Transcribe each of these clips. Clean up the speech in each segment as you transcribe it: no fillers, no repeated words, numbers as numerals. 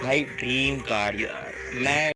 भाई dream car यार मैं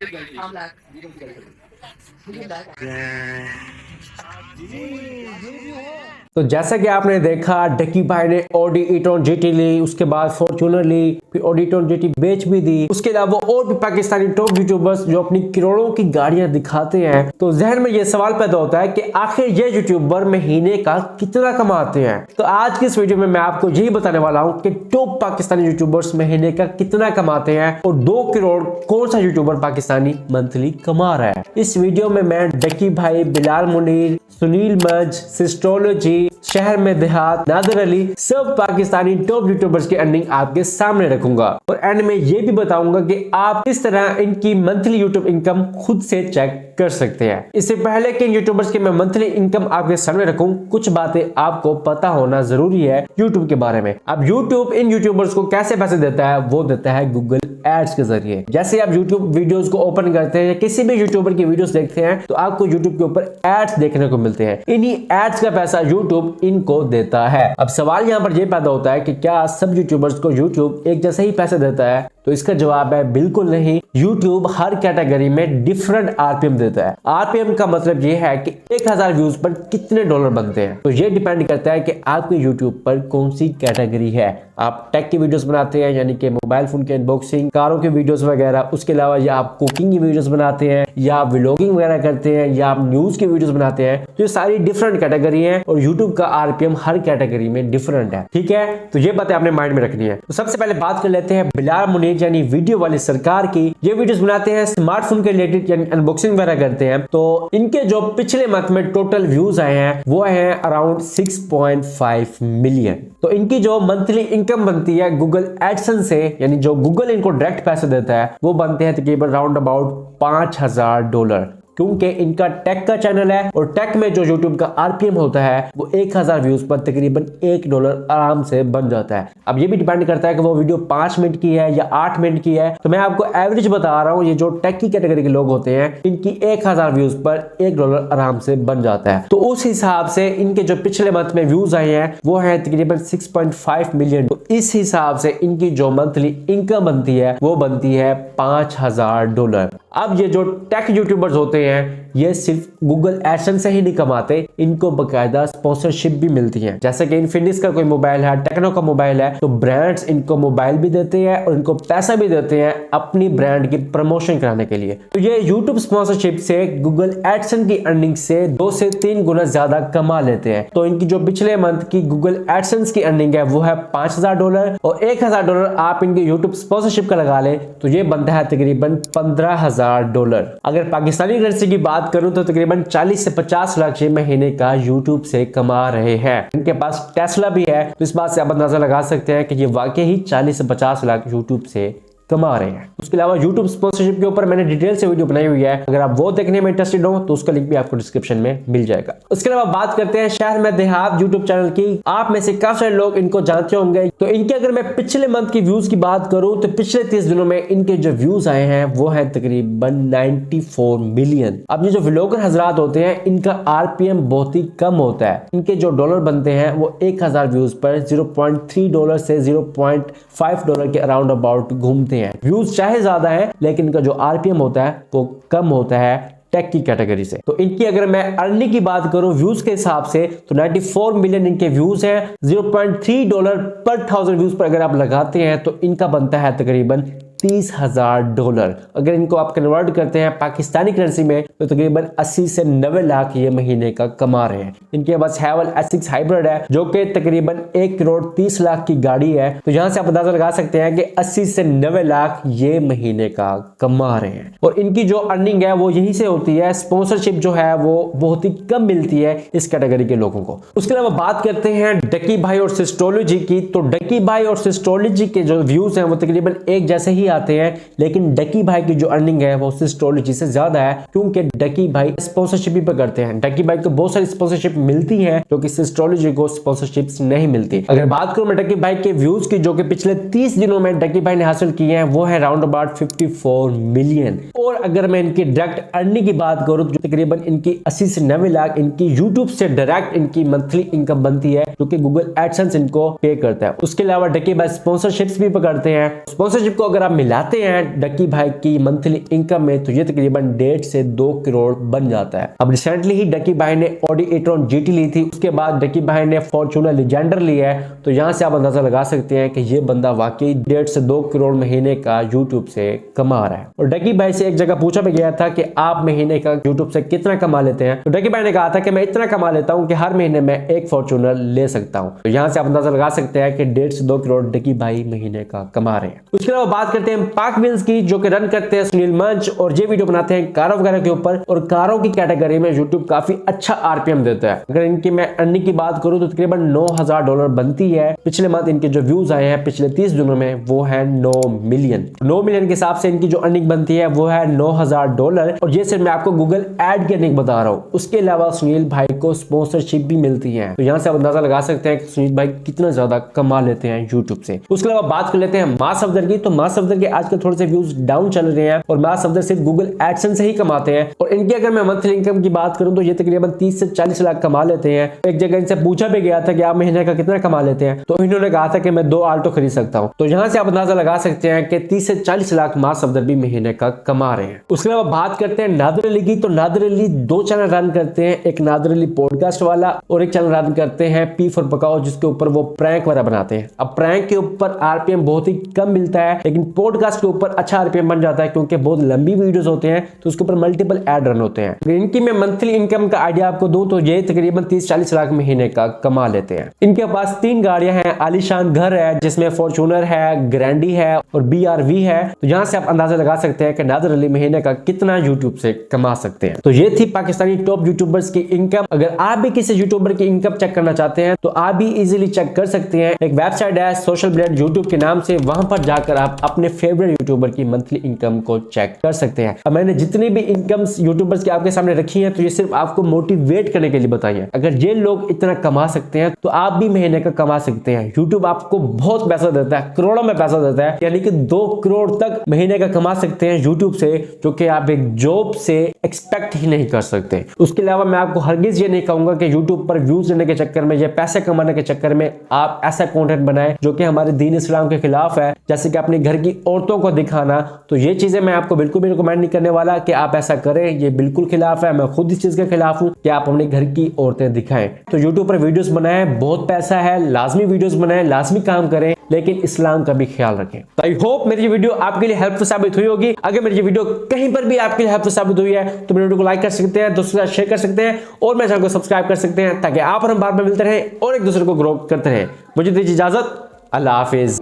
तो जैसा कि आपने देखा डकी भाई ने ऑडी ई-ट्रॉन जीटी ली, उसके बाद फॉर्च्यूनर ली, फिर ऑडी ई-ट्रॉन जीटी बेच भी दी। उसके अलावा और भी पाकिस्तानी टॉप यूट्यूबर्स जो अपनी करोड़ों की गाड़ियां दिखाते हैं, तो जहन में ये सवाल पैदा होता है कि आखिर ये यूट्यूबर महीने का कितना कमाते हैं। तो आज की इस वीडियो में मैं आपको यही बताने वाला हूँ कि टॉप पाकिस्तानी यूट्यूबर्स महीने का कितना कमाते हैं और 2 करोड़ कौन सा यूट्यूबर पाकिस्तानी मंथली कमा रहा है। इस वीडियो में मैं डकी भाई, बिलाल मुनीर, सुनील मज, सिस्टोलॉजी, शहर में देहात, नादर अली, सब पाकिस्तानी टॉप यूट्यूबर्स की अर्निंग आपके सामने रखूंगा और एंड में ये भी बताऊंगा कि आप किस तरह इनकी मंथली यूट्यूब इनकम खुद से चेक कर सकते हैं। इससे पहले कि इन यूट्यूबर्स की मैं मंथली इनकम आपके सामने रखूं, कुछ बातें आपको पता होना जरूरी है यूट्यूब के बारे में। अब यूट्यूब इन यूट्यूबर्स को कैसे पैसे देता है, वो देता है गूगल एड्स के जरिए। जैसे आप यूट्यूब वीडियोस को ओपन करते हैं या किसी भी यूट्यूबर की वीडियोस देखते हैं तो आपको यूट्यूब के ऊपर एड्स देखने को मिलते हैं। इन्हीं एड्स का पैसा यूट्यूब इनको देता है। अब सवाल यहाँ पर यह पैदा होता है कि क्या सब यूट्यूबर्स को यूट्यूब एक जैसे ही पैसे देता है? तो इसका जवाब है बिल्कुल नहीं। यूट्यूब हर कैटेगरी में डिफरेंट आरपीएम देता है। आरपीएम का मतलब यह है कि 1000 व्यूज पर कितने डॉलर बनते हैं। तो ये डिपेंड करता है कि आपके यूट्यूब पर कौन सी कैटेगरी है। आप टेक की वीडियोस बनाते हैं, यानी कि मोबाइल फोन के अनबॉक्सिंग, कारों के वीडियोस वगैरह, उसके अलावा या आप कुकिंग की वीडियोस बनाते हैं, या आप व्लॉगिंग वगैरह करते हैं, या आप न्यूज की वीडियोस बनाते हैं, तो ये सारी डिफरेंट कैटेगरी है और यूट्यूब का आरपीएम हर कैटेगरी में डिफरेंट है। ठीक है, तो ये बातें आपने माइंड में रखनी है। तो सबसे पहले बात कर लेते हैं बिलाल मुनीर यानी वीडियो वाली सरकार की। ये वीडियोस बनाते हैं स्मार्टफोन के रिलेटेड, यानी अनबॉक्सिंग वगैरह करते हैं। तो इनके जो पिछले मंथ में टोटल व्यूज आए हैं वो है अराउंड 6.5 मिलियन। तो इनकी जो मंथली इनकम बनती है गूगल एडसेंस से, यानी जो गूगल इनको डायरेक्ट पैसे देता है, वो बनते हैं तकरीबन राउंड अबाउट $5000, क्योंकि इनका टेक का चैनल है और टेक में जो यूट्यूब का आरपीएम होता है वो 1000 व्यूज पर तकरीबन $1 आराम से बन जाता है। अब ये भी डिपेंड करता है कि वो वीडियो 5 मिनट की है या 8 मिनट की है। तो मैं आपको एवरेज बता रहा हूँ, ये जो टेक की कैटेगरी के लोग होते हैं इनकी 1000 व्यूज पर $1 आराम से बन जाता है। तो उस हिसाब से इनके जो पिछले मंथ में व्यूज आए हैं वो है तकरीबन 6.5 मिलियन। तो इस हिसाब से इनकी जो मंथली इनकम बनती है वो बनती है $5000। अब ये जो टेक यूट्यूबर्स होते हैं ये सिर्फ गूगल एडसेंस से ही नहीं कमाते, इनको बकायदा स्पॉन्सरशिप भी मिलती है। जैसे कि इनफिनिक्स का कोई मोबाइल है, टेक्नो का मोबाइल है, तो ब्रांड्स इनको मोबाइल भी देते हैं और इनको पैसा भी देते हैं अपनी ब्रांड की प्रमोशन कराने के लिए। तो ये यूट्यूब स्पॉन्सरशिप से गूगल एडसेंस की अर्निंग से 2 से 3 गुना ज्यादा कमा लेते हैं। तो इनकी जो पिछले मंथ की गूगल एडसेंस की अर्निंग है वो है $5000 और $1000 आप इनके यूट्यूब स्पॉन्सरशिप का लगा ले तो ये बनता है तकरीबन $15000। अगर पाकिस्तानी करेंसी की बात करूं तो तकरीबन 40 से 50 लाख ये महीने का यूट्यूब से कमा रहे हैं। इनके पास टेस्ला भी है, तो इस बात से आप अंदाजा लगा सकते हैं कि ये वाकई ही 40 से 50 लाख यूट्यूब से कमा रहे हैं। उसके अलावा YouTube स्पॉन्सरशिप के ऊपर मैंने डिटेल से वीडियो बनाई हुई है, अगर आप वो देखने में इंटरेस्टेड हो तो उसका लिंक भी आपको डिस्क्रिप्शन में मिल जाएगा। उसके अलावा बात करते हैं शहर में देहात YouTube चैनल की। आप में से काफी सारे लोग इनको जानते होंगे। तो इनके अगर मैं पिछले मंथ की व्यूज की बात करूं तो पिछले 30 दिनों में इनके जो व्यूज आए हैं वो है तकरीबन 94 मिलियन। अब ये जो व्लॉगर हजरात होते हैं इनका आरपीएम बहुत ही कम होता है। इनके जो डॉलर बनते हैं वो 1000 व्यूज पर $0.3 से $0.5 के अराउंड अबाउट घूमते हैं। व्यूज चाहे ज्यादा है लेकिन इनका जो आरपीएम होता है वो कम होता है टेक की कैटेगरी से। तो इनकी अगर मैं अर्निंग की बात करूं व्यूज के हिसाब से तो 94 मिलियन इनके व्यूज हैं। $0.3 पर 1000 व्यूज पर अगर आप लगाते हैं तो इनका बनता है तकरीबन $30,000। अगर इनको आप कन्वर्ट करते हैं पाकिस्तानी करेंसी में तो तकरीबन 80 से 90 लाख ये महीने का कमा रहे हैं। इनके पास हैवल S6 हाइब्रिड है जो कि तकरीबन 1,30,00,000 की गाड़ी है। तो यहां से आप अंदाजा लगा सकते हैं कि 80 से 90 लाख ये महीने का कमा रहे हैं। और इनकी जो अर्निंग है वो यहीं से होती है। स्पॉन्सरशिप जो है वो बहुत ही कम मिलती है इस कैटेगरी के लोगों को। उसके अलावा बात करते हैं डकी भाई और सिस्टोलॉजी की। तो डकी भाई और सिस्टोलॉजी के जो व्यूज हैं वो तकरीबन एक जैसे ही आते हैं, लेकिन डकी भाई की जो अर्निंग है वो सिस्टोलॉजी से ज्यादा है, क्योंकि डकी भाई स्पॉन्सरशिप भी करते हैं। डकी भाई को बहुत सारी स्पॉन्सरशिप मिलती है जो कि सिस्टोलॉजी को स्पॉन्सरशिप्स नहीं मिलती। अगर बात करूं मैं डकी भाई के व्यूज की जो कि पिछले 30 दिनों में डकी भाई ने हासिल किए हैं वो है राउंड अबाउट 54 मिलियन। और अगर मैं इनकी डायरेक्ट अर्निंग की बात करूं तो तकरीबन इनकी 80 से 90 लाख इनकी यूट्यूब से डायरेक्ट इनकी मंथली इनकम बनती है जो कि गूगल एडसेंस इनको पे करता है। उसके अलावा डकी भाई स्पॉन्सरशिप्स भी पकड़ते हैं। स्पॉन्सरशिप को अगर आप मिलाते हैं डकी भाई की मंथली इनकम में तो ये तकरीबन 1.5 से 2 करोड़ बन जाता है। अब रिसेंटली ही डकी भाई ने ऑडी e-tron GT ली थी, उसके बाद डकी भाई ने फॉर्च्यूनर लेजेंडर लिया है। तो यहां से आप अंदाजा लगा सकते हैं कि ये बंदा वाकई 1.5 से 2 करोड़ महीने का यूट्यूब से कमा रहा है। और डकी भाई से एक जगह पूछा भी गया था कि आप महीने का यूट्यूब से कितना कमा लेते हैं, तो डकी भाई ने कहा था कि मैं इतना कमा लेता हूं कि हर महीने में एक फॉर्च्यूनर ले सकता हूं। तो यहां से आप अंदाजा लगा सकते हैं कि 1.5 से 2 करोड़ डकी भाई महीने का कमा रहे हैं। उसके अलावा बात करते हैं पाक विल्स की जो कि रन करते हैं सुनील मंच और ये वीडियो बनाते हैं कारों वगैरह के ऊपर। और कारों की कैटेगरी में यूट्यूब काफी अच्छा आरपीएम देता है। अगर इनकी मैं अर्निंग की बात करूं तो तकरीबन $9,000 बनती है। पिछले मंथ इनके जो व्यूज आए हैं पिछले 30 दिनों में वो है 9 मिलियन। 9 मिलियन के हिसाब से इनकी जो अर्निंग बनती है वो है $9,000। और ये सिर्फ मैं आपको गूगल एड की अर्निंग बता रहा हूँ। उसके अलावा सुनील भाई को स्पॉन्सरशिप भी मिलती है। तो यहाँ से आप अंदाजा लगा सकते हैं कि सुनील भाई कितना ज्यादा कमा लेते हैं यूट्यूब से। उसके अलावा बात कर लेते हैं मास अफजल की। तो मास अफजल के आजकल थोड़े से व्यूज डाउन चल रहे हैं और मास अफजल सिर्फ गूगल एडसेंस से ही कमाते हैं। और इनकी अगर मैं मंथली इनकम की बात करूं तो ये तकरीबन 30 से 40 लाख कमा लेते हैं। एक जगह इनसे पूछा भी गया था कि आप महीने का कितना कमा लेते हैं, तो इन्होंने कहा था कि मैं 2 आल्टो खरीद सकता हूं। तो यहां से आप अंदाजा लगा सकते हैं कि 30 से 40 लाख मास अफजल भी महीने का कमा रहे हैं। उसके अलावा बात करते हैं नादिर अली की। तो नादिर अली 2 चैनल रन करते हैं, एक नादिर अली पॉडकास्ट वाला और एक चैनल रन करते हैं पी फॉर पकाओ जिसके ऊपर वो प्रैंक वगैरह बनाते हैं। अब प्रैंक के ऊपर आरपीएम बहुत ही कम मिलता है लेकिन पॉडकास्ट के ऊपर अच्छा आरपीएम बन जाता है क्योंकि बहुत लंबी वीडियोस होते हैं तो उसके ऊपर मल्टीपल ऐड रन होते हैं। इनकी मैं मंथली इनकम का आइडिया आपको दूं तो ये तकरीबन 30-40 लाख महीने का कमा लेते हैं। इनके पास 3 गाड़ियां हैं, आलीशान घर है जिसमें फॉर्च्यूनर है, ग्रैंडी है और BRV है। तो यहां से आप अंदाजा लगा सकते हैं कि नादिर अली महीने का कितना यूट्यूब से कमा सकते हैं। तो ये थी पाकिस्तानी टॉप यूट्यूबर्स की इनकम। अगर आप भी किसी यूट्यूबर की इनकम चेक करना चाहते हैं तो आप भी इजीली चेक कर सकते हैं। एक वेबसाइट है सोशल ब्लेड यूट्यूब के नाम से, वहां पर जाकर आप अपने फेवरेट यूट्यूबर की मंथली इनकम को चेक कर सकते हैं। अब मैंने जितनी भी इनकम्स यूट्यूबर्स की आपके सामने रखी है तो ये सिर्फ आपको मोटिवेट करने के लिए बताई है। अगर ये लोग इतना कमा सकते हैं तो आप भी महीने का कमा सकते हैं। यूट्यूब आपको बहुत पैसा देता है, करोड़ों में पैसा देता है, यानी कि 2 करोड़ तक महीने का कमा सकते हैं यूट्यूब से, जो कि आप एक जॉब से एक्सपेक्ट ही नहीं कर सकते। उसके अलावा मैं आपको हरगिज ये नहीं कहूंगा कि यूट्यूब पर व्यूज लेने के चक्कर में या पैसे कमाने के चक्कर में आप ऐसा कंटेंट बनाएं जो कि हमारे दीन इस्लाम के खिलाफ है, जैसे कि अपने घर की औरतों को दिखाना। तो ये चीजें मैं आपको बिल्कुल भी रिकमेंड नहीं करने वाला कि आप ऐसा करें, ये बिल्कुल खिलाफ है। मैं खुद इस चीज के खिलाफ हूं कि आप अपने घर की औरतें दिखाएं। तो यूट्यूब पर वीडियोस बनाएं, बहुत पैसा है, लाजमी वीडियोस बनाएं, लाजमी काम करें, लेकिन इस्लाम का भी ख्याल रखें। तो आई होप मेरी वीडियो आपके लिए हेल्पफुल साबित हुई होगी। अगर मेरी वीडियो कहीं पर भी आपके लिए हेल्पफुल साबित हुई है तो मेरे वीडियो को लाइक कर सकते हैं, दोस्तों के साथ शेयर कर सकते हैं और मेरे चैनल को सब्सक्राइब कर सकते हैं ताकि आप और हम बार बार मिलते रहें और एक दूसरे को ग्रो करते रहें। मुझे दीजिए इजाजत, अल्लाह हाफिज।